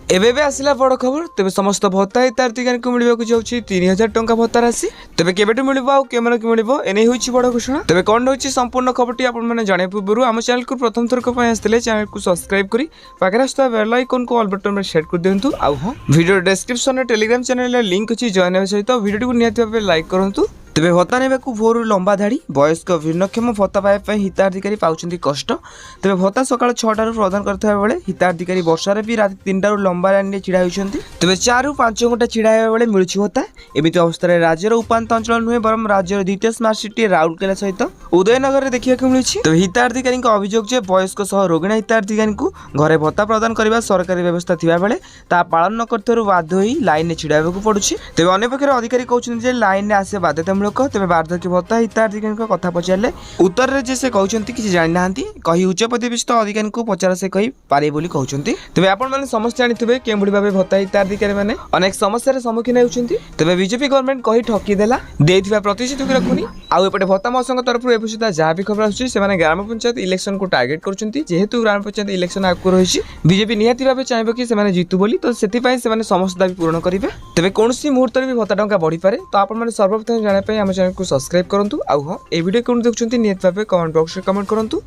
एबे आसला बड़ खबर तेज समस्त भत्ता हिताधिकारी को मिलवा जाऊँगी 3000 टंका भत्ता राशि तेज केवेठू मिल आने मिले एने बड़ घोषणा तेज कौन रही संपूर्ण खबर आपने जाना पूर्व आम चैनल को प्रथम थरक आसते चैनल को सब्सक्राइब कर पाखे आसुवा बेल आइकन को ऑल बटन में सेट कर दिंतु हाँ वीडियो डिस्क्रिप्शन में टेलीग्राम चैनल लिंक अच्छी जॉइन होगा सहित वीडियो को निहाती लाइक करूँ तेज भत्ता ने भोर लंबा धाड़ी वयस्क भिन्नक्षम भत्ता पाइबा हिताधिकारी पाँच कष्ट तेज भत्ता सका 6टार प्रदान करता बेले हिताधिकारी वर्षार भी रात 3टार लंबा लाइन में छिड़ा होती तेज 4 ରୁ 5 घंटा छिड़ा बेले मिलूँ भत्ता एमती अवस्था राज्यर उपात अंचल नुहे बर राज्यर द्वितीय स्मार्ट सिटी राउरकेला सहित उदयनगर देखा मिलूँ तेज हिताधिकारी अभियोग जे वयस्क सह रोगिणा हिताधिकारी को घरे भत्ता प्रदान करने सरकारी व्यवस्था थिबा बेले ता पालन न करथिबारु बाध्य होई लाइन में छिड़ा हेबाकु पड़ुछि तेज अन्य पक्षर अधिकारी कहउछन्ति जे लाइन में आसे बाध्यतामूलक तेज वार्धक्य भत्ता हिताधिकारी कथा पचारे उत्तर में जे से कहते कि जानी ना कही उच्च पदविष्ट अधिकारी को पचार से कही पारे बोली कहते तेज आपने समस्त जानते के भाव भत्ता हिताधिकारी मैंने अनेक समस्या सम्मुखीन होती तेज बीजेपी गवर्नमेंट कही ठकीदेला देथिबा प्रतिश्रुति को रखुनी आउ एपटे भत्ता महोत्सव तरफ ए सुधा जहाँ भी खबर आसुछि से ग्राम पंचायत इलेक्शन को टार्गेट करछन्ति जेहेतु ग्राम पंचायत इलेक्शन आगु रही बीजेपी निहाती भाव चाहिए कि से जीतु बोली तो से समस्त दाबी पूरण करेंगे तेज कौन मुहूर्त भी भत्ता टंका बढ़ी पारे तो आपने सर्वप्रथम जानापी आम चैनल को सब्सक्राइब करूँ हाँ ये वीडियो कौन देखुं निहाती भाव कमेंट बॉक्स में कमेंट करूँ।